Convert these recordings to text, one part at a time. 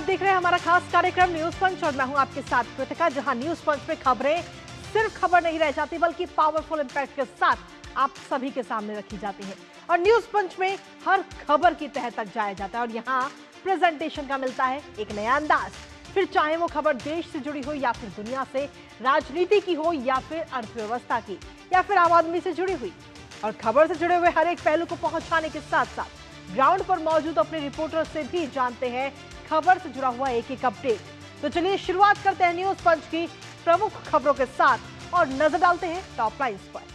देख रहे हैं हमारा खास कार्यक्रम न्यूज पंच और मैं हूं आपके साथ कृतिका, जहां न्यूज पंच पे खबरें सिर्फ खबर नहीं रह जाती बल्कि पावरफुल इंपैक्ट के साथ आप सभी के सामने रखी जाती है। और न्यूज पंच में हर खबर की तह तक जाया जाता है और यहाँ प्रेजेंटेशन का मिलता है एक नया अंदाज। फिर चाहे वो खबर देश से जुड़ी हो या फिर दुनिया से, राजनीति की हो या फिर अर्थव्यवस्था की या फिर आम आदमी से जुड़ी हुई, और खबर से जुड़े हुए हर एक पहलू को पहुंचाने के साथ साथ ग्राउंड पर मौजूद अपने रिपोर्टर से भी जानते हैं खबर से जुड़ा हुआ एक एक अपडेट। तो चलिए शुरुआत करते हैं न्यूज पंच की प्रमुख खबरों के साथ और नजर डालते हैं टॉप लाइन्स पर।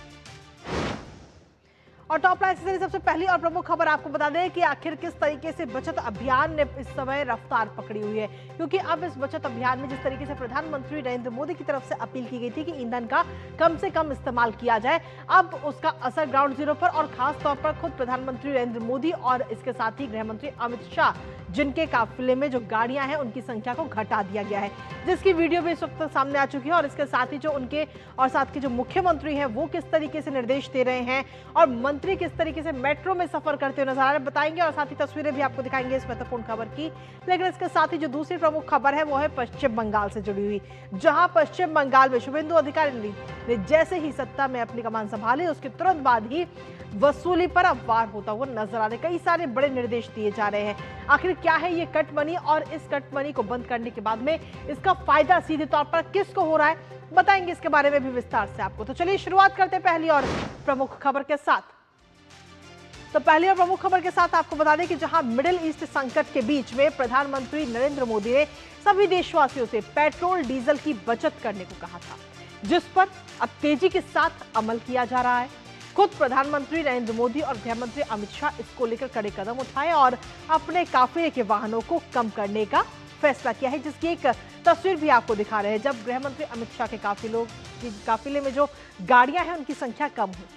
और टॉप लाइन से सबसे पहली और प्रमुख खबर आपको बता दें कि आखिर किस तरीके से बचत अभियान ने इस समय रफ्तार पकड़ी हुई है, क्योंकि अब इस बचत अभियान में जिस तरीके से प्रधानमंत्री नरेंद्र मोदी की तरफ से अपील की गई थी कि ईंधन का कम से कम इस्तेमाल किया जाए, अब उसका असर ग्राउंड जीरो पर और खास तौर पर खुद प्रधानमंत्री नरेंद्र मोदी और इसके साथ ही गृह मंत्री अमित शाह, जिनके काफिले में जो गाड़ियां हैं उनकी संख्या को घटा दिया गया है, जिसकी वीडियो भी इस वक्त सामने आ चुकी है। और इसके साथ ही जो उनके और साथ के जो मुख्यमंत्री हैं वो किस तरीके से निर्देश दे रहे हैं और मंत्री किस तरीके से मेट्रो में सफर करते हुए नजर आ रहे हैं बताएंगे, और साथ ही तस्वीरें भी आपको दिखाएंगे इस महत्वपूर्ण खबर की। लेकिन इसके साथ ही जो दूसरी प्रमुख खबर है वो है पश्चिम बंगाल से जुड़ी हुई, जहां पश्चिम बंगाल में शुभेंदु अधिकारी ने जैसे ही सत्ता में अपनी कमान संभाली उसके तुरंत बाद ही वसूली पर अब वार होता हुआ नजर आ रहे, कई सारे बड़े निर्देश दिए जा रहे हैं। आखिर क्या है ये कट मनी और इस कट मनी को बंद करने के बाद में इसका फायदा सीधे तौर पर किसको हो रहा है, बताएंगे इसके बारे में भी विस्तार से आपको। तो चलिए शुरुआत करते हैं पहली और प्रमुख खबर के साथ। तो पहली और प्रमुख खबर के साथ आपको बता दें कि जहां मिडिल ईस्ट संकट के बीच में प्रधानमंत्री नरेंद्र मोदी ने सभी देशवासियों से पेट्रोल डीजल की बचत करने को कहा था, जिस पर अब तेजी के साथ अमल किया जा रहा है। खुद प्रधानमंत्री नरेंद्र मोदी और गृह मंत्री अमित शाह इसको लेकर कड़े कदम उठाए और अपने काफिले के वाहनों को कम करने का फैसला किया है, जिसकी एक तस्वीर भी आपको दिखा रहे हैं, जब गृह मंत्री अमित शाह के काफिले में जो गाड़ियां हैं उनकी संख्या कम हुई।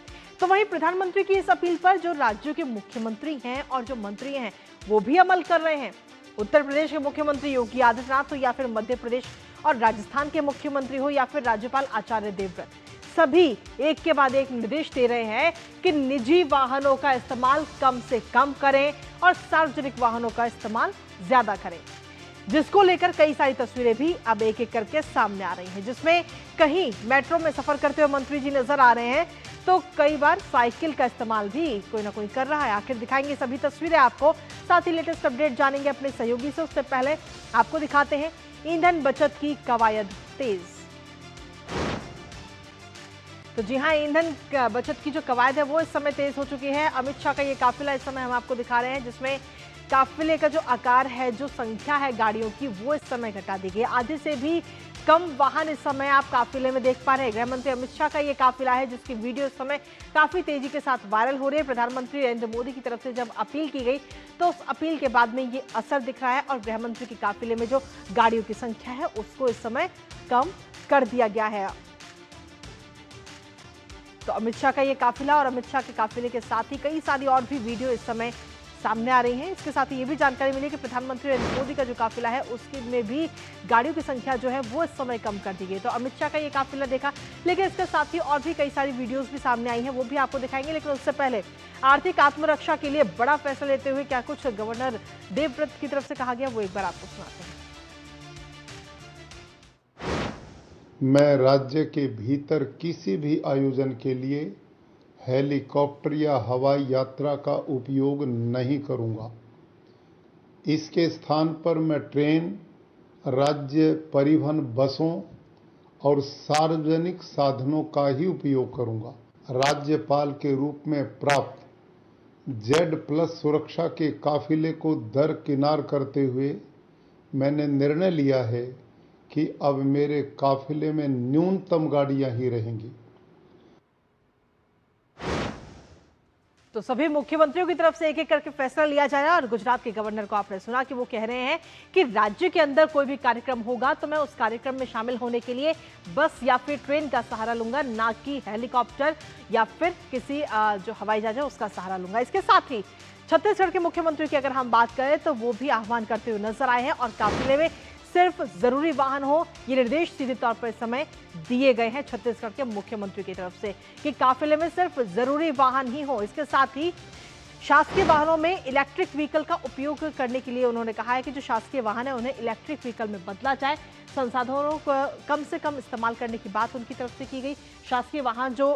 तो वहीं प्रधानमंत्री की इस अपील पर जो राज्यों के मुख्यमंत्री हैं और जो मंत्री हैं वो भी अमल कर रहे हैं। उत्तर प्रदेश के मुख्यमंत्री योगी आदित्यनाथ हो या फिर मध्य प्रदेश और राजस्थान के मुख्यमंत्री हो या फिर राज्यपाल आचार्य देवव्रत, सभी एक के बाद एक निर्देश दे रहे हैं कि निजी वाहनों का इस्तेमाल कम से कम करें और सार्वजनिक वाहनों का इस्तेमाल ज्यादा करें, जिसको लेकर कई सारी तस्वीरें भी अब एक एक करके सामने आ रही हैं, जिसमें कहीं मेट्रो में सफर करते हुए मंत्री जी नजर आ रहे हैं तो कई बार साइकिल का इस्तेमाल भी कोई ना कोई कर रहा है। आखिर दिखाएंगे सभी तस्वीरें आपको, साथ ही लेटेस्ट अपडेट जानेंगे अपने सहयोगी से। उससे पहले आपको दिखाते हैं ईंधन बचत की कवायद तेज। तो जी हाँ, ईंधन बचत की जो कवायद है वो इस समय तेज हो चुकी है। अमित शाह का ये काफिला इस समय हम आपको दिखा रहे हैं, जिसमें काफिले का जो आकार है, जो संख्या है गाड़ियों की, वो इस समय घटा दी गई। आधे से भी कम वाहन इस समय आप काफिले में देख पा रहे हैं। गृह मंत्री अमित शाह का ये काफिला है जिसकी वीडियो इस समय काफी तेजी के साथ वायरल हो रही है। प्रधानमंत्री नरेंद्र मोदी की तरफ से जब अपील की गई तो उस अपील के बाद में ये असर दिख रहा है और गृह मंत्री के काफिले में जो गाड़ियों की संख्या है उसको इस समय कम कर दिया गया है। तो अमित शाह का ये काफिला और अमित शाह के काफिले के साथ ही कई सारी और भी वीडियो इस समय सामने आ रही हैं। इसके साथ ही ये भी जानकारी मिली कि प्रधानमंत्री नरेंद्र मोदी का जो काफिला है उसके में भी गाड़ियों की संख्या जो है वो इस समय कम कर दी गई। तो अमित शाह का ये काफिला देखा, लेकिन इसके साथ ही और भी कई सारी वीडियोस भी सामने आई हैं, वो भी आपको दिखाएंगे। लेकिन उससे पहले आर्थिक आत्मरक्षा के लिए बड़ा फैसला लेते हुए क्या कुछ गवर्नर देवव्रत की तरफ से कहा गया वो एक बार आपको सुनाते हैं। मैं राज्य के भीतर किसी भी आयोजन के लिए हेलीकॉप्टर या हवाई यात्रा का उपयोग नहीं करूंगा। इसके स्थान पर मैं ट्रेन, राज्य परिवहन बसों और सार्वजनिक साधनों का ही उपयोग करूंगा। राज्यपाल के रूप में प्राप्त Z+ सुरक्षा के काफिले को दरकिनार करते हुए मैंने निर्णय लिया है कि अब मेरे काफिले में न्यूनतम गाड़ियां ही रहेंगी। तो सभी मुख्यमंत्रियों की तरफ से एक एक करके फैसला लिया जा रहा है और गुजरात के गवर्नर को आपने सुना कि वो कह रहे हैं कि राज्य के अंदर कोई भी कार्यक्रम होगा तो मैं उस कार्यक्रम में शामिल होने के लिए बस या फिर ट्रेन का सहारा लूंगा, ना कि हेलीकॉप्टर या फिर किसी जो हवाई जहाज है उसका सहारा लूंगा। इसके साथ ही छत्तीसगढ़ के मुख्यमंत्री की अगर हम बात करें तो वो भी आह्वान करते हुए नजर आए हैं और काफिले में सिर्फ जरूरी वाहन हो, ये निर्देश सीधे तौर पर इस समय दिए गए हैं छत्तीसगढ़ के मुख्यमंत्री की तरफ से कि काफिले में सिर्फ जरूरी वाहन ही हो। इसके साथ ही शासकीय वाहनों में इलेक्ट्रिक व्हीकल का उपयोग करने के लिए उन्होंने कहा है कि जो शासकीय वाहन है उन्हें इलेक्ट्रिक व्हीकल में बदला जाए। संसाधनों को कम से कम इस्तेमाल करने की बात उनकी तरफ से की गई। शासकीय वाहन जो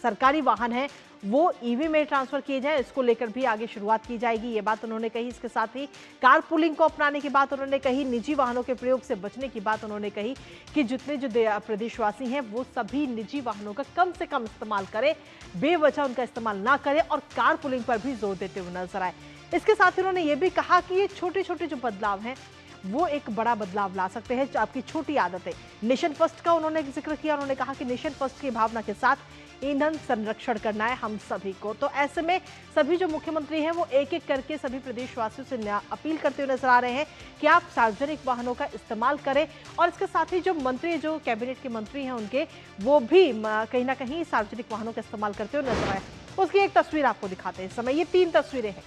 सरकारी वाहन है वो ईवी में ट्रांसफर किए जाए, इसको लेकर भी आगे शुरुआत की जाएगी, ये बात उन्होंने कही। इसके साथ ही कार पूलिंग को अपनाने की बात उन्होंने कही। निजी वाहनों के प्रयोग से बचने की बात उन्होंने कही कि जितने जो प्रदेशवासी हैं वो सभी निजी वाहनों का कम से कम इस्तेमाल करें, बेवजह उनका इस्तेमाल ना करें और कार पूलिंग पर भी जोर देते हुए नजर आए। इसके साथ ही उन्होंने ये भी कहा कि ये छोटे छोटे जो बदलाव हैं वो एक बड़ा बदलाव ला सकते हैं। आपकी छोटी आदतें, नेशन फर्स्ट का उन्होंने जिक्र किया। उन्होंने कहा कि नेशन फर्स्ट की भावना के साथ ईंधन संरक्षण करना है हम सभी को। तो ऐसे में सभी जो मुख्यमंत्री हैं वो एक एक करके सभी प्रदेशवासियों से अपील करते हुए नजर आ रहे हैं कि आप सार्वजनिक वाहनों का इस्तेमाल करें। और इसके साथ ही जो मंत्री, जो कैबिनेट के मंत्री हैं उनके, वो भी कहीं ना कहीं सार्वजनिक वाहनों का इस्तेमाल करते हुए नजर आए। उसकी एक तस्वीर आपको दिखाते हैं इस समय। ये 3 तस्वीरें हैं।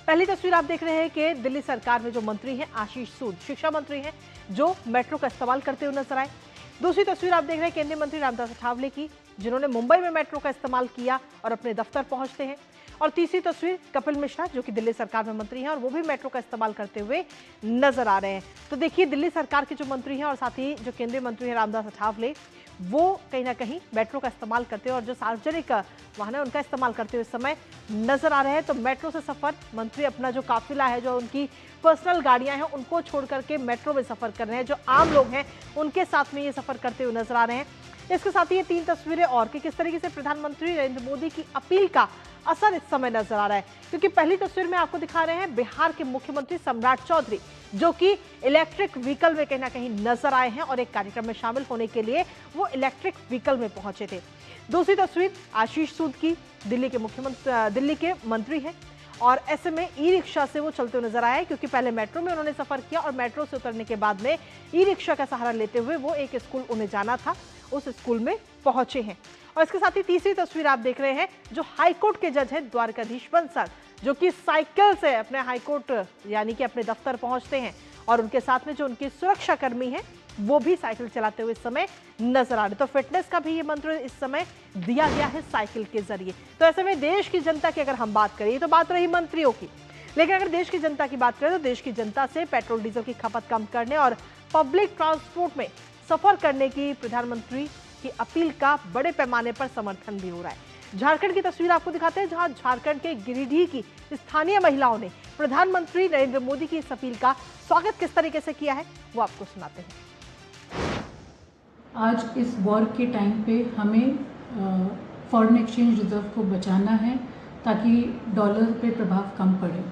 पहली तस्वीर आप देख रहे हैं कि दिल्ली सरकार में जो मंत्री हैं आशीष सूद, शिक्षा मंत्री हैं, जो मेट्रो का इस्तेमाल करते हुए नजर आए। दूसरी तस्वीर आप देख रहे हैं केंद्रीय मंत्री रामदास अठावले की, जिन्होंने मुंबई में मेट्रो का इस्तेमाल किया और अपने दफ्तर पहुंचते हैं। और तीसरी तस्वीर कपिल मिश्रा, जो कि दिल्ली सरकार में मंत्री हैं और वो भी मेट्रो का इस्तेमाल करते हुए नजर आ रहे हैं। तो देखिए, दिल्ली सरकार के जो मंत्री हैं और साथ ही जो केंद्रीय मंत्री हैं रामदास अठावले, वो कहीं ना कहीं मेट्रो का इस्तेमाल करते हुए और जो सार्वजनिक वाहन है उनका इस्तेमाल करते हुए समय नजर आ रहे हैं। तो मेट्रो से सफर, मंत्री अपना जो काफिला है, जो उनकी पर्सनल गाड़ियां हैं उनको छोड़ करके मेट्रो में सफर कर रहे हैं। जो आम लोग हैं उनके साथ में ये सफर करते हुए नजर आ रहे हैं। इसके साथ ही ये 3 तस्वीरें और कि किस तरीके से प्रधानमंत्री नरेंद्र मोदी की अपील का असर इस समय नजर आ रहा है। क्योंकि पहली तस्वीर में आपको दिखा रहे हैं बिहार के मुख्यमंत्री सम्राट चौधरी, जो कि इलेक्ट्रिक व्हीकल में कहीं ना कहीं नजर आए हैं और एक कार्यक्रम में शामिल होने के लिए वो इलेक्ट्रिक व्हीकल में पहुंचे थे। दूसरी तस्वीर आशीष सूद की, दिल्ली के मंत्री हैं और ऐसे में ई रिक्शा से वो चलते हुए नजर आए, क्योंकि पहले मेट्रो में उन्होंने सफर किया और मेट्रो से उतरने के बाद में ई रिक्शा का सहारा लेते हुए वो एक स्कूल उन्हें जाना था, उस स्कूल में पहुंचे हैं। और इसके साथ ही तीसरी तस्वीर आप देख रहे हैं, जो हाईकोर्ट के जज हैं द्वारकाधीश बंसल, जो कि साइकिल से अपने हाईकोर्ट यानी कि अपने दफ्तर पहुंचते हैं और उनके साथ में जो उनके सुरक्षा कर्मी हैं वो भी साइकिल चलाते हुए इस समय नजर आ रहे। तो फिटनेस का भी ये मंत्र इस समय दिया गया है साइकिल के जरिए। तो ऐसे में देश की जनता की अगर हम बात करें, तो बात रही मंत्रियों की, लेकिन अगर देश की जनता की बात करें तो देश की जनता से पेट्रोल डीजल की खपत कम करने और पब्लिक ट्रांसपोर्ट में सफर करने की प्रधानमंत्री की अपील का बड़े पैमाने पर समर्थन भी हो रहा है। झारखंड की तस्वीर आपको दिखाते हैं, जहां झारखंड के गिरिडीह की स्थानीय महिलाओं ने प्रधानमंत्री नरेंद्र मोदी की इस अपील का स्वागत किस तरीके से किया है वो आपको सुनाते हैं। आज इस वॉर के टाइम पे हमें फॉरेन एक्सचेंज रिजर्व को बचाना है ताकि डॉलर पे प्रभाव कम पड़े।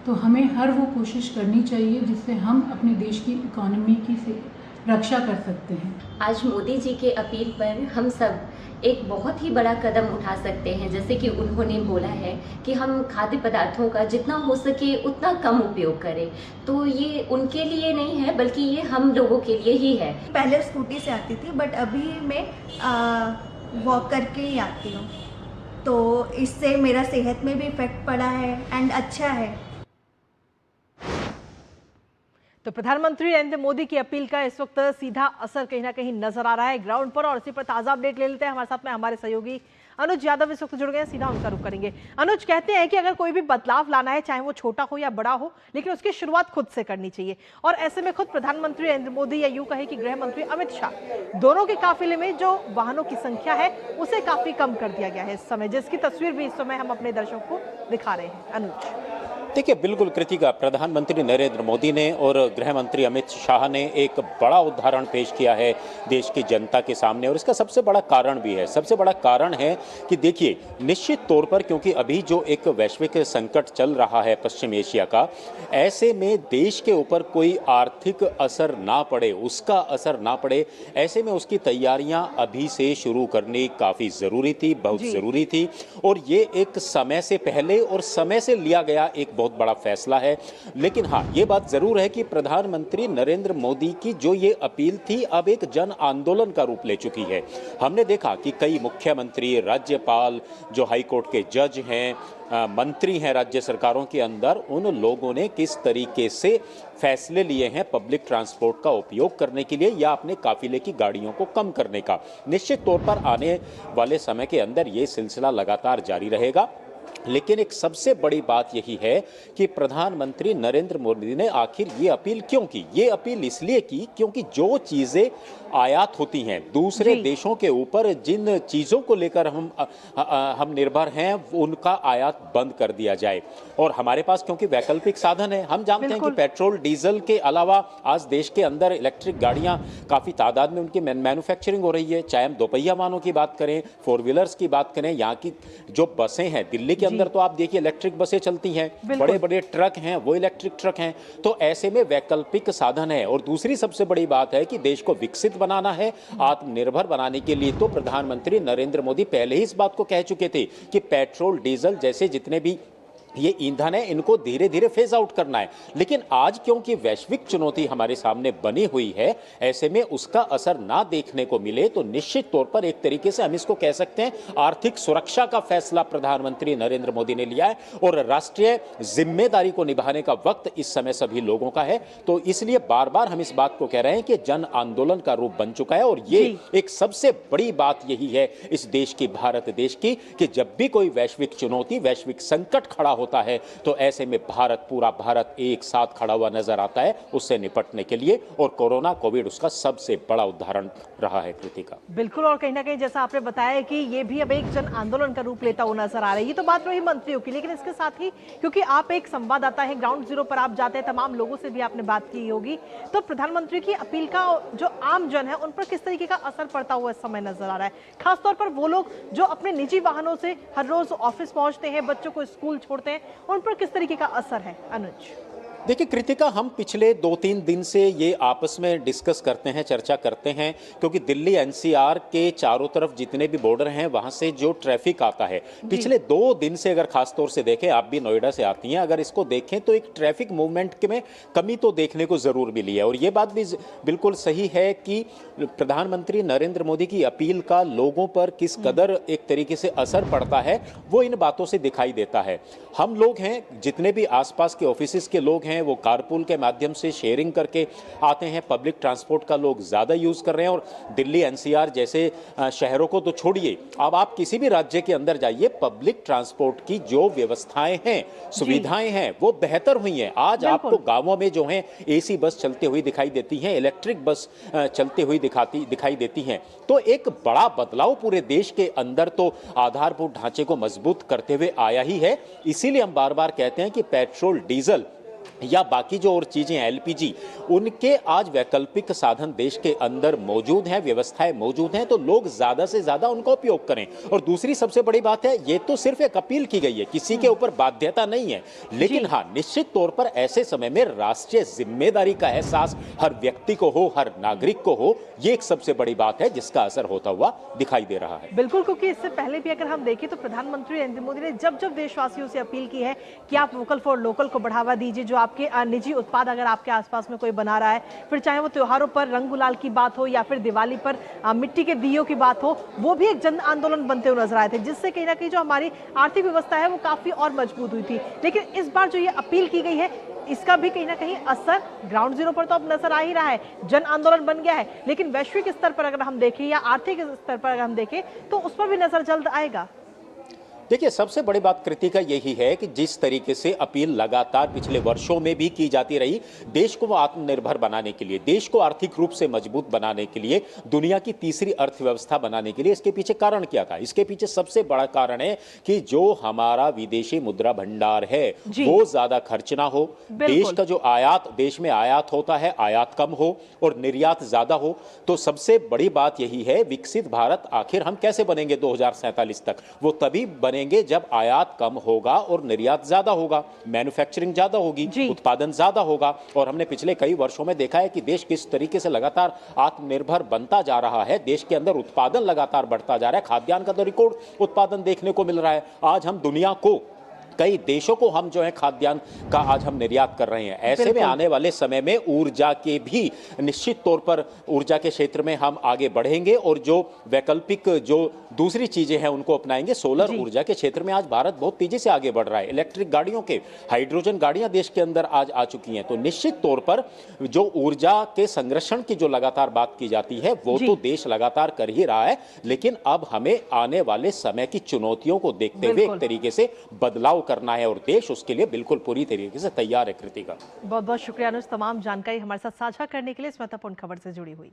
तो हमें हर वो कोशिश करनी चाहिए जिससे हम अपने देश की इकोनॉमी की से रक्षा कर सकते हैं। आज मोदी जी के अपील पर हम सब एक बहुत ही बड़ा कदम उठा सकते हैं। जैसे कि उन्होंने बोला है कि हम खाद्य पदार्थों का जितना हो सके उतना कम उपयोग करें, तो ये उनके लिए नहीं है बल्कि ये हम लोगों के लिए ही है। पहले स्कूटी से आती थी बट अभी मैं वॉक करके ही आती हूँ, तो इससे मेरा सेहत में भी इफेक्ट पड़ा है एंड अच्छा है। तो प्रधानमंत्री नरेंद्र मोदी की अपील का इस वक्त सीधा असर कहीं ना कहीं नजर आ रहा है ग्राउंड पर, और इसी पर ताजा अपडेट ले लेते हैं। हमारे साथ में हमारे सहयोगी अनुज यादव इस वक्त जुड़ गए हैं, सीधा उनका रुख करेंगे। अनुज, कहते हैं कि अगर कोई भी बदलाव लाना है, चाहे वो छोटा हो या बड़ा हो, लेकिन उसकी शुरुआत खुद से करनी चाहिए। और ऐसे में खुद प्रधानमंत्री नरेंद्र मोदी या यूं कहे कि गृह मंत्री अमित शाह, दोनों के काफिले में जो वाहनों की संख्या है उसे काफी कम कर दिया गया है इस समय, जिसकी तस्वीर भी इस समय हम अपने दर्शकों को दिखा रहे हैं। अनुज, देखिए, बिल्कुल कृतिका, प्रधानमंत्री नरेंद्र मोदी ने और गृह मंत्री अमित शाह ने एक बड़ा उदाहरण पेश किया है देश की जनता के सामने, और इसका सबसे बड़ा कारण भी है। सबसे बड़ा कारण है कि देखिए, निश्चित तौर पर क्योंकि अभी जो एक वैश्विक संकट चल रहा है पश्चिम एशिया का, ऐसे में देश के ऊपर कोई आर्थिक असर ना पड़े, उसका असर ना पड़े, ऐसे में उसकी तैयारियां अभी से शुरू करनी काफ़ी ज़रूरी थी, बहुत ज़रूरी थी। और ये एक समय से पहले और समय से लिया गया एक बहुत बड़ा फैसला है। लेकिन हाँ, ये बात जरूर है कि प्रधानमंत्री नरेंद्र मोदी की जो ये अपील थी अब एक जन आंदोलन का रूप ले चुकी है। हमने देखा कि कई मुख्यमंत्री, राज्यपाल, जो हाईकोर्ट के जज हैं, मंत्री हैं राज्य सरकारों के अंदर, उन लोगों ने किस तरीके से फैसले लिए हैं पब्लिक ट्रांसपोर्ट का उपयोग करने के लिए या अपने काफिले की गाड़ियों को कम करने का। निश्चित तौर पर आने वाले समय के अंदर ये सिलसिला लगातार जारी रहेगा। लेकिन एक सबसे बड़ी बात यही है कि प्रधानमंत्री नरेंद्र मोदी ने आखिर ये अपील क्यों की? ये अपील इसलिए की क्योंकि जो चीजें आयात होती हैं दूसरे देशों के ऊपर, जिन चीजों को लेकर हम निर्भर हैं, उनका आयात बंद कर दिया जाए। और हमारे पास क्योंकि वैकल्पिक साधन है, हम जानते हैं कि पेट्रोल डीजल के अलावा आज देश के अंदर इलेक्ट्रिक गाड़ियां काफी तादाद में उनकी मैन्युफैक्चरिंग हो रही है। चाहे हम दोपहिया वाहनों की बात करें, 4 व्हीलर्स की बात करें, यहाँ की जो बसें हैं दिल्ली के अंदर तो आप देखिए इलेक्ट्रिक बसें चलती हैं, बड़े बड़े ट्रक हैं वो इलेक्ट्रिक ट्रक हैं। तो ऐसे में वैकल्पिक साधन है। और दूसरी सबसे बड़ी बात है कि देश को विकसित बनाना है, आत्मनिर्भर बनाने के लिए तो प्रधानमंत्री नरेंद्र मोदी पहले ही इस बात को कह चुके थे कि पेट्रोल डीजल जैसे जितने भी ये ईंधन है इनको धीरे धीरे फेज आउट करना है। लेकिन आज क्योंकि वैश्विक चुनौती हमारे सामने बनी हुई है, ऐसे में उसका असर ना देखने को मिले तो निश्चित तौर पर एक तरीके से हम इसको कह सकते हैं आर्थिक सुरक्षा का फैसला प्रधानमंत्री नरेंद्र मोदी ने लिया है और राष्ट्रीय जिम्मेदारी को निभाने का वक्त इस समय सभी लोगों का है। तो इसलिए बार बार हम इस बात को कह रहे हैं कि जन आंदोलन का रूप बन चुका है। और ये एक सबसे बड़ी बात यही है इस देश की, भारत देश की, कि जब भी कोई वैश्विक चुनौती, वैश्विक संकट खड़ा होता है तो ऐसे में भारत, पूरा भारत एक साथ खड़ा हुआ नजर आता है उससे निपटने के लिए। और कोरोना कोविड उसका सबसे बड़ा उदाहरण रहा है। कृतिका बिल्कुल, और कहीं ना कहीं जैसा आपने बताया कि ये भी अब एक जन आंदोलन का रूप लेता हुआ नजर आ रहा है। ये तो बात रही मंत्रियों की, लेकिन इसके साथ ही क्योंकि आप एक संवाददाता है, ग्राउंड जीरो पर आप जाते हैं, तमाम लोगों से भी आपने बात की होगी, तो प्रधानमंत्री की अपील का जो आम जन है उन पर किस तरीके का असर पड़ता हुआ इस समय नजर आ रहा है? खासतौर पर वो लोग जो अपने निजी वाहनों से हर रोज ऑफिस पहुंचते हैं, बच्चों को स्कूल छोड़ते हैं, उन पर किस तरीके का असर है? अनुज देखिए कृतिका, हम पिछले 2-3 दिन से ये आपस में डिस्कस करते हैं, चर्चा करते हैं, क्योंकि दिल्ली एनसीआर के चारों तरफ जितने भी बॉर्डर हैं वहां से जो ट्रैफिक आता है, पिछले 2 दिन से अगर खासतौर से देखें, आप भी नोएडा से आती हैं, अगर इसको देखें तो एक ट्रैफिक मूवमेंट में कमी तो देखने को जरूर मिली है। और ये बात भी बिल्कुल सही है कि प्रधानमंत्री नरेंद्र मोदी की अपील का लोगों पर किस कदर एक तरीके से असर पड़ता है वो इन बातों से दिखाई देता है। हम लोग हैं, जितने भी आसपास के ऑफिस के लोग हैं, वो कारपूल के माध्यम से शेयरिंग करके आते हैं, पब्लिक ट्रांसपोर्ट का लोग ज्यादा यूज कर रहे हैं। और दिल्ली एनसीआर जैसे शहरों को तो छोड़िए, अब आप किसी भी राज्य के अंदर जाइए, पब्लिक ट्रांसपोर्ट की जो व्यवस्थाएं हैं, सुविधाएं हैं, वो बेहतर हुई हैं। आज आपको गांवों में जो है एसी बस चलते हुई दिखाई देती हैं, इलेक्ट्रिक बस चलते हुई दिखाई देती हैं। तो एक बड़ा बदलाव पूरे देश के अंदर तो आधारभूत ढांचे को मजबूत करते हुए आया ही है। इसीलिए हम बार बार कहते हैं कि पेट्रोल डीजल या बाकी जो और चीजें एलपीजी, उनके आज वैकल्पिक साधन देश के अंदर मौजूद हैं, व्यवस्थाएं मौजूद हैं, तो लोग ज्यादा से ज्यादा उनका उपयोग करें। और दूसरी सबसे बड़ी बात है, ये तो सिर्फ एक अपील की गई है, किसी के ऊपर बाध्यता नहीं है, लेकिन हाँ निश्चित तौर पर ऐसे समय में राष्ट्रीय जिम्मेदारी का एहसास हर व्यक्ति को हो, हर नागरिक को हो, ये एक सबसे बड़ी बात है जिसका असर होता हुआ दिखाई दे रहा है। बिल्कुल, क्योंकि इससे पहले भी अगर हम देखें तो प्रधानमंत्री नरेंद्र मोदी ने जब जब देशवासियों से अपील की है कि आप वोकल फॉर लोकल को बढ़ावा दीजिए, जो आपके निजी उत्पाद अगर आपके आसपास में कोई बना रहा है, फिर चाहे वो त्योहारों पर रंग गुलाल की बात हो या फिर दिवाली पर मिट्टी के दियों की बात हो, वो भी एक जन आंदोलन बनते हुए नजर आए थे, जिससे कहीं ना कहीं जो हमारी आर्थिक व्यवस्था है वो काफी और मजबूत हुई थी। लेकिन इस बार जो ये अपील की गई है, इसका भी कहीं ना कहीं असर ग्राउंड जीरो पर तो अब नजर आ ही रहा है, जन आंदोलन बन गया है, लेकिन वैश्विक स्तर पर अगर हम देखें या आर्थिक स्तर पर अगर हम देखें तो उस पर भी नजर जल्द आएगा। देखिए सबसे बड़ी बात कृतिका यही है कि जिस तरीके से अपील लगातार पिछले वर्षों में भी की जाती रही, देश को आत्मनिर्भर बनाने के लिए, देश को आर्थिक रूप से मजबूत बनाने के लिए, दुनिया की तीसरी अर्थव्यवस्था बनाने के लिए, इसके पीछे कारण क्या था? इसके पीछे सबसे बड़ा कारण है कि जो हमारा विदेशी मुद्रा भंडार है वो ज्यादा खर्च ना हो, देश का जो आयात, देश में आयात होता है, आयात कम हो और निर्यात ज्यादा हो। तो सबसे बड़ी बात यही है, विकसित भारत आखिर हम कैसे बनेंगे 2047 तक? वो तभी बने जब आयात कम होगा और निर्यात ज्यादा होगा, मैन्युफैक्चरिंग ज्यादा होगी, उत्पादन ज्यादा होगा। और हमने पिछले कई वर्षों में देखा है कि देश किस तरीके से लगातार आत्मनिर्भर बनता जा रहा है, देश के अंदर उत्पादन लगातार बढ़ता जा रहा है, खाद्यान्न का तो रिकॉर्ड उत्पादन देखने को मिल रहा है। आज हम दुनिया को, कई देशों को हम जो है खाद्यान्न का आज हम निर्यात कर रहे हैं। ऐसे में आने वाले समय में ऊर्जा के भी निश्चित तौर पर ऊर्जा के क्षेत्र में हम आगे बढ़ेंगे और जो वैकल्पिक जो दूसरी चीजें हैं उनको अपनाएंगे। सोलर ऊर्जा के क्षेत्र में आज भारत बहुत तेजी से आगे बढ़ रहा है। इलेक्ट्रिक गाड़ियों के, हाइड्रोजन गाड़ियां देश के अंदर आज आ चुकी हैं। तो निश्चित तौर पर जो ऊर्जा के संरक्षण की जो लगातार बात की जाती है वो तो देश लगातार कर ही रहा है, लेकिन अब हमें आने वाले समय की चुनौतियों को देखते हुए एक तरीके से बदलाव करना है और देश उसके लिए बिल्कुल पूरी तरीके से तैयार है। कृतिका, बहुत बहुत शुक्रिया अनुज, तमाम जानकारी हमारे साथ साझा करने के लिए, इस महत्वपूर्ण खबर से जुड़ी हुई।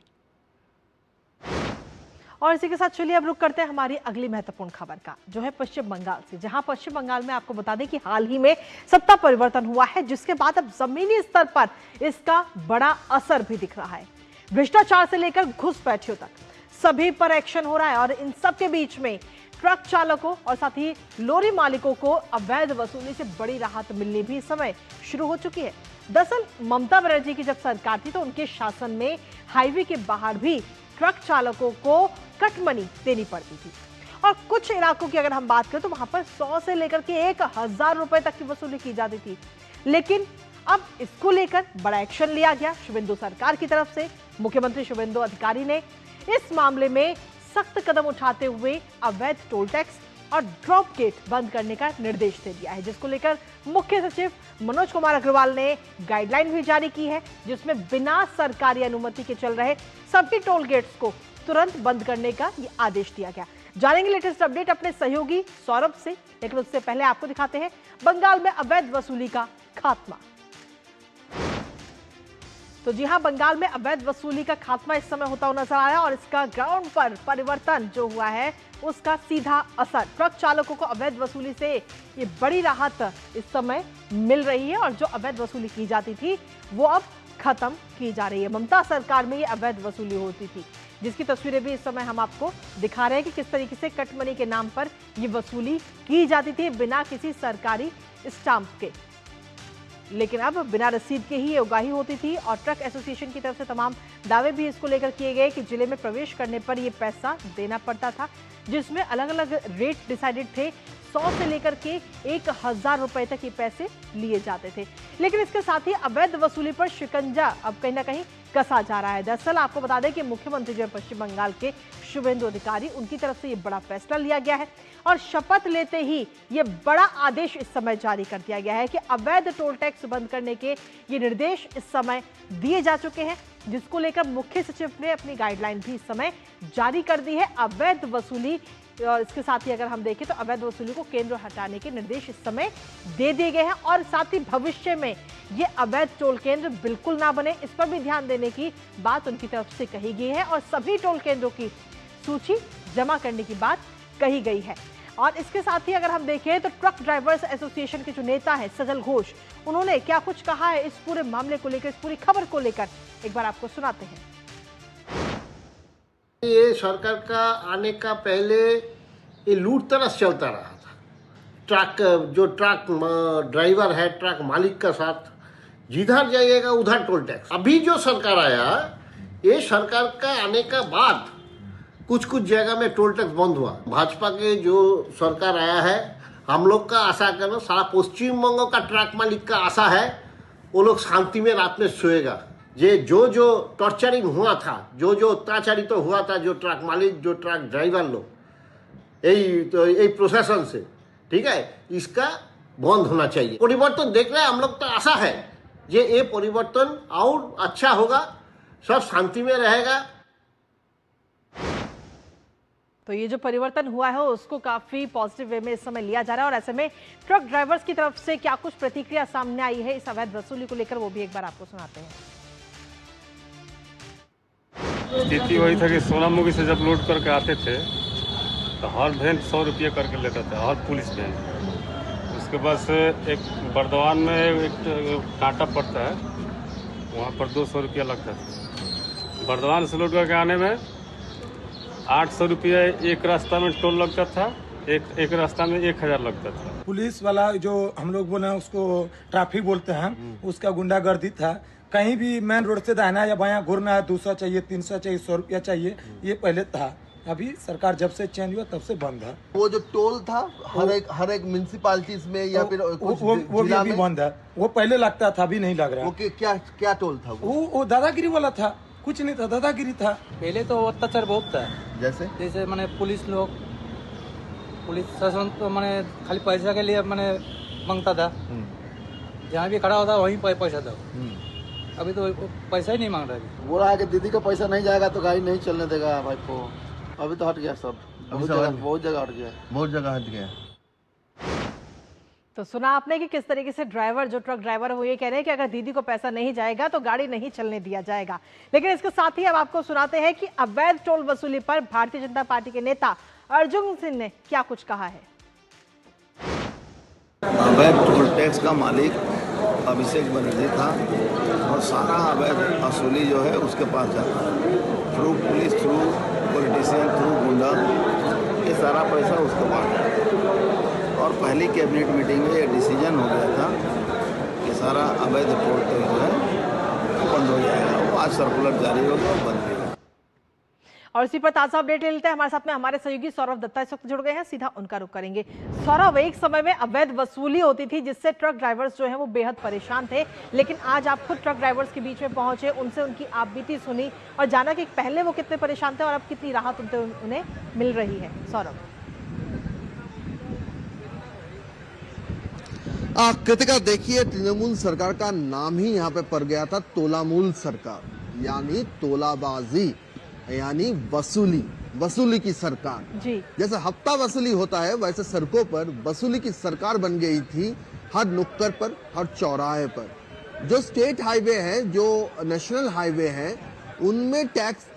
और इसी के साथ चलिए अब रुक करते हैं हमारी अगली महत्वपूर्ण खबर का, जो है पश्चिम बंगाल से, जहां पश्चिम बंगाल में आपको बता दें कि हाल ही में सत्ता परिवर्तन हुआ है, जिसके बाद अब जमीनी स्तर पर इसका बड़ा असर भी दिख रहा है। भ्रष्टाचार से लेकर घुसपैठियों तक सभी पर एक्शन हो रहा है और इन सब के बीच में ट्रक चालकों और साथ ही लोरी मालिकों को अवैध वसूली से बड़ी राहत मिलनी भी इस समय शुरू हो चुकी है। दरअसल ममता बनर्जी की जब सरकार थी तो उनके शासन में हाईवे के बाहर भी ट्रक चालकों को कट मनी देनी पड़ती थी और कुछ इलाकों की अगर हम बात करें तो वहां पर 100 से लेकर के 1000 रुपए तक की वसूली की जाती थी। लेकिन अब इसको लेकर बड़ा एक्शन लिया गया शुभेंदु सरकार की तरफ से। मुख्यमंत्री शुभेंदु अधिकारी ने इस मामले में सख्त कदम उठाते हुए अवैध टोल टैक्स और ड्रॉप गेट बंद करने का निर्देश दे दिया है, जिसको लेकर मुख्य सचिव मनोज कुमार अग्रवाल ने गाइडलाइन भी जारी की है, जिसमें बिना सरकारी अनुमति के चल रहे सभी टोल गेट्स को तुरंत बंद करने का ये आदेश दिया गया। जानेंगे लेटेस्ट अपडेट अपने सहयोगी सौरभ से, लेकिन उससे पहले आपको दिखाते हैं बंगाल में अवैध वसूली का खात्मा। तो जी हां, बंगाल में अवैध वसूली का खात्मा इस समय होता हुआ नजर आ रहा है और इसका ग्राउंड पर परिवर्तन जो हुआ है उसका सीधा असर ट्रक चालकों को अवैध वसूली से ये बड़ी राहत इस समय मिल रही है और जो अवैध वसूली की जाती थी वो अब खत्म की जा रही है। ममता सरकार में ये अवैध वसूली होती थी, जिसकी तस्वीरें भी इस समय हम आपको दिखा रहे हैं कि किस तरीके से कट मनी के नाम पर ये वसूली की जाती थी बिना किसी सरकारी स्टाम्प के। लेकिन अब बिना रसीद के ही ये उगाही होती थी और ट्रक एसोसिएशन की तरफ से तमाम दावे भी इसको लेकर किए गए कि जिले में प्रवेश करने पर ये पैसा देना पड़ता था, जिसमें अलग अलग रेट डिसाइडेड थे। 100 से लेकर के 1000 रुपए तक ये पैसे लिए जाते थे। लेकिन इसके साथ ही अवैध वसूली पर शिकंजा अब कहीं ना कहीं कसा जा रहा है। दरअसल आपको बता दें कि मुख्यमंत्री जो पश्चिम बंगाल के शुभेंदु अधिकारी, उनकी तरफ से ये बड़ा फैसला लिया गया है और शपथ लेते ही ये बड़ा आदेश इस समय जारी कर दिया गया है कि अवैध टोल टैक्स बंद करने के ये निर्देश इस समय दिए जा चुके हैं, जिसको लेकर मुख्य सचिव ने अपनी गाइडलाइन भी इस समय जारी कर दी है। अवैध वसूली और इसके साथ ही अगर हम देखें तो अवैध वसूली को केंद्र हटाने के निर्देश इस समय दे दिए गए हैं और साथ ही भविष्य में ये अवैध टोल केंद्र बिल्कुल ना बने, इस पर भी ध्यान देने की बात उनकी तरफ से कही गई है और सभी टोल केंद्रों की सूची जमा करने की बात कही गई है। और इसके साथ ही अगर हम देखें तो ट्रक ड्राइवर्स एसोसिएशन के जो नेता है सजल घोष, उन्होंने क्या कुछ कहा है इस पूरे मामले को लेकर, इस पूरी खबर को लेकर, एक बार आपको सुनाते हैं। ये सरकार का आने का पहले ये लूट तरस चलता रहा था। ट्रक ड्राइवर है, ट्रक मालिक का साथ जिधर जाइएगा उधर टोल टैक्स। अभी जो सरकार आया, ये सरकार का आने का बाद कुछ जगह में टोल टैक्स बंद हुआ। भाजपा के जो सरकार आया है, हम लोग का आशा करना, सारा पश्चिम बंग का ट्रक मालिक का आशा है वो लोग शांति में रात में सोएगा। ये जो टॉर्चरिंग हुआ था, जो अत्याचारित तो हुआ था, जो ट्रक मालिक, जो ट्रक ड्राइवर लोग, यही प्रशासन से, ठीक है, इसका बंद होना चाहिए। परिवर्तन देख रहे हैं हम लोग, तो आशा है ये परिवर्तन और अच्छा होगा, सब शांति में रहेगा। तो ये जो परिवर्तन हुआ है उसको काफी पॉजिटिव वे में इस समय लिया जा रहा है और ऐसे में ट्रक ड्राइवर्स की तरफ से क्या कुछ प्रतिक्रिया सामने आई है इस अवैध वसूली को लेकर, वो भी एक बार आपको सुनाते हैं। स्थिति वही था कि सोनामुखी से जब लोड करके आते थे तो हर वैन 100 रुपये करके लेता था, हर पुलिस वैन। उसके बाद एक बर्दवान में एक कांटा पड़ता है, वहाँ पर 200 रुपया लगता था। बर्दवान से लोड करके आने में 800 रुपया एक रास्ता में टोल लगता था, एक रास्ता में 1000 लगता था। पुलिस वाला जो हम लोग बोले उसको ट्रैफिक बोलते हैं, उसका गुंडागर्दी था। कहीं भी मेन रोड से दाहिना या बायां घूरना है, 200 चाहिए, 300 चाहिए, 100 रुपया चाहिए, ये पहले था। अभी सरकार जब से चेंज हुआ तब से बंद है। वो जो टोल था हर एक म्यूनिसिपालिटीज में या फिर कुछ वो भी अभी बंद है। वो पहले लगता था, अभी नहीं लग रहा। वो क्या टोल था? वो दादागिरी वाला था। कुछ नहीं था, दादागिरी था। पहले तो अत्याचार बहुत था, जैसे मैंने पुलिस शासन तो मैंने खाली पैसा के लिए मैंने मांगता था, जहाँ भी खड़ा होता वहीं पैसा दो। अभी तो पैसा ही नहीं मांग रहा। बोला है कि दीदी का पैसा नहीं जाएगा तो गाड़ी नहीं चलने देगा भाई को। अभी तो हट गया सब, बहुत जगह हट गया, बहुत जगह हट गया। तो सुना आपने कि किस तरीके से ड्राइवर, जो ट्रक ड्राइवर है वो ये कह रहे हैं कि अगर दीदी को पैसा नहीं जाएगा तो गाड़ी नहीं चलने दिया जाएगा। लेकिन इसके साथ ही अब आपको सुनाते हैं कि अवैध टोल वसूली पर भारतीय जनता पार्टी के नेता अर्जुन सिंह ने क्या कुछ कहा है। अवैध टोल टैक्स का मालिक अभिषेक बनर्जी था और सारा अवैध वसूली जो है उसके पास जाता है, through police, through politician, through गुंडा, ये सारा पैसा उसके पास जाता। और पहली कैबिनेट मीटिंग में ये डिसीजन हो गया था कि सारा अवैध टोल टैक्स जो है बंद हो जाएगा। वो आज सर्कुलर जारी हो गया, बंद हो गया। और इसी पर ताजा अपडेट ले लेते हैं। हमारे साथ में हमारे सहयोगी सौरभ दत्ता इस वक्त जुड़ गए हैं, सीधा उनका रुख करेंगे। सौरभ, एक समय में अवैध वसूली होती थी जिससे ट्रक ड्राइवर्स जो हैं वो बेहद परेशान थे, लेकिन आज आप खुद ट्रक ड्राइवर्स के बीच में पहुंचे, उनसे उनकी आपबीती सुनी और जाना कि पहले वो कितने परेशान थे और अब कितनी राहत उन्हें मिल रही है। सौरभ। कृतिका, देखिए, तृणमूल सरकार का नाम ही यहाँ पे पड़ गया था तोलामूल सरकार, यानी तोलाबाजी, यानी वसूली की सरकार जी। जैसे हफ्ता वसूली होता है वैसे सड़कों पर वसूली की सरकार बन गई थी। हर नुक्कड़ पर, हर चौराहे पर जो स्टेट हाईवे है, जो नेशनल हाईवे है, उनमें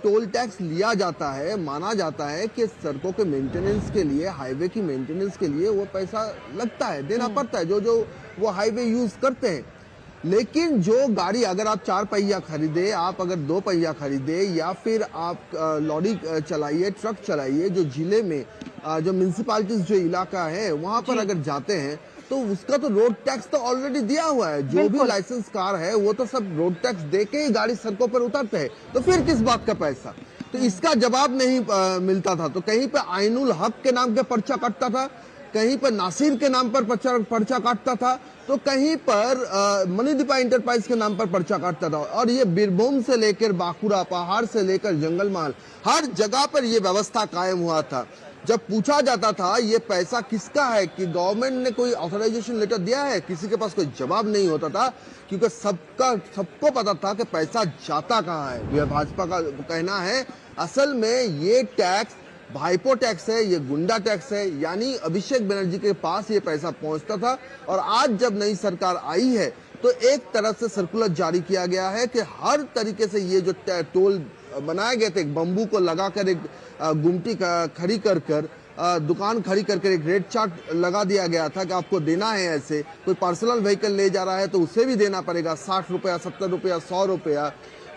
टोल टैक्स लिया जाता है। माना जाता है कि सड़कों के मेंटेनेंस के लिए, हाईवे की मेंटेनेंस के लिए वो पैसा लगता है, देना पड़ता है, जो वो हाईवे यूज करते हैं। लेकिन जो गाड़ी, अगर आप 4 पहिया खरीदे, आप अगर 2 पहिया खरीदे, या फिर आप लॉरी चलाइए, ट्रक चलाइए, जो जिले में जो म्यूनिसिपालिटीज जो इलाका है वहां पर अगर जाते हैं तो उसका तो रोड टैक्स तो ऑलरेडी दिया हुआ है। जो भी लाइसेंस कार है वो तो सब रोड टैक्स देके ही गाड़ी सड़कों पर उतरते हैं, तो फिर किस बात का पैसा? तो इसका जवाब नहीं मिलता था। तो कहीं पे आइनुल हक के नाम के पर्चा कटता था, कहीं पर नासिर के नाम पर पर्चा काटता था, तो कहीं पर मनीदीपा इंटरप्राइज के नाम पर पर्चा काटता था। और ये बीरभूम से लेकर बांकुड़ा, पहाड़ से लेकर जंगलमहल, हर जगह पर ये व्यवस्था कायम हुआ था। जब पूछा जाता था ये पैसा किसका है, कि गवर्नमेंट ने कोई ऑथराइजेशन लेटर दिया है, किसी के पास कोई जवाब नहीं होता था, क्योंकि सबको पता था कि पैसा जाता कहाँ है। यह भाजपा का कहना है असल में ये टैक्स भाईपो टैक्स है, ये गुंडा टैक्स है, यानी अभिषेक बनर्जी के पास ये पैसा पहुंचता था। और आज जब नई सरकार आई है तो एक तरफ से सर्कुलर जारी किया गया है कि हर तरीके से ये जो टोल बनाए गए थे, एक बम्बू को लगाकर, एक गुमटी खड़ी कर दुकान खड़ी करके एक रेट चार्ट लगा दिया गया था कि आपको देना है ऐसे। कोई पर्सनल व्हीकल ले जा रहा है तो उसे भी देना पड़ेगा 60 रुपया, 70 रुपया, 100 रुपया।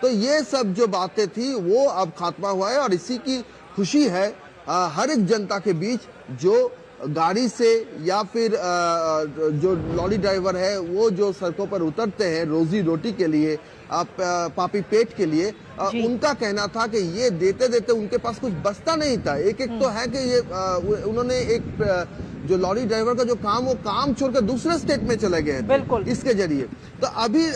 तो ये सब जो बातें थी वो अब खात्मा हुआ है और इसी की खुशी है हर एक जनता के बीच, जो गाड़ी से या फिर जो लॉरी ड्राइवर है वो जो सड़कों पर उतरते हैं रोजी रोटी के लिए, पापी पेट के लिए, उनका कहना था कि ये देते देते उनके पास कुछ बचता नहीं था। एक तो है कि ये उन्होंने एक जो लॉरी ड्राइवर का जो काम, वो काम छोड़कर दूसरे स्टेट में चले गए थे इसके जरिए। तो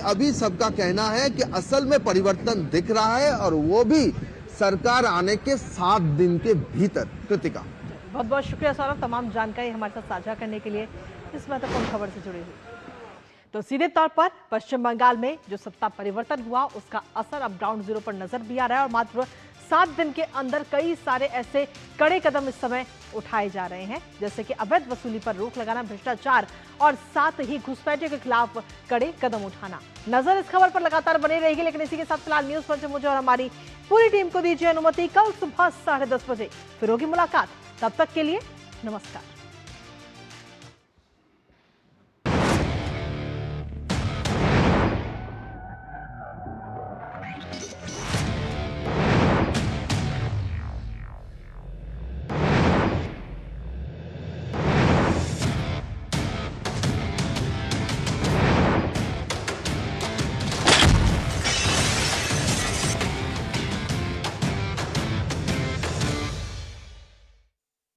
अभी सबका कहना है कि असल में परिवर्तन दिख रहा है और वो भी सरकार आने के 7 दिन के भीतर। कृतिका, बहुत बहुत शुक्रिया सौरभ, तमाम जानकारी हमारे साथ साझा करने के लिए, इस महत्वपूर्ण खबर से जुड़ी हुई। तो सीधे तौर पर पश्चिम बंगाल में जो सत्ता परिवर्तन हुआ उसका असर अब ग्राउंड जीरो पर नजर भी आ रहा है और मात्र 7 दिन के अंदर कई सारे ऐसे कड़े कदम इस समय उठाए जा रहे हैं, जैसे कि अवैध वसूली पर रोक लगाना, भ्रष्टाचार और साथ ही घुसपैठियों के खिलाफ कड़े कदम उठाना। नजर इस खबर पर लगातार बनी रहेगी, लेकिन इसी के साथ फिलहाल न्यूज पर से मुझे और हमारी पूरी टीम को दीजिए अनुमति। कल सुबह 10:30 बजे फिर होगी मुलाकात, तब तक के लिए नमस्कार।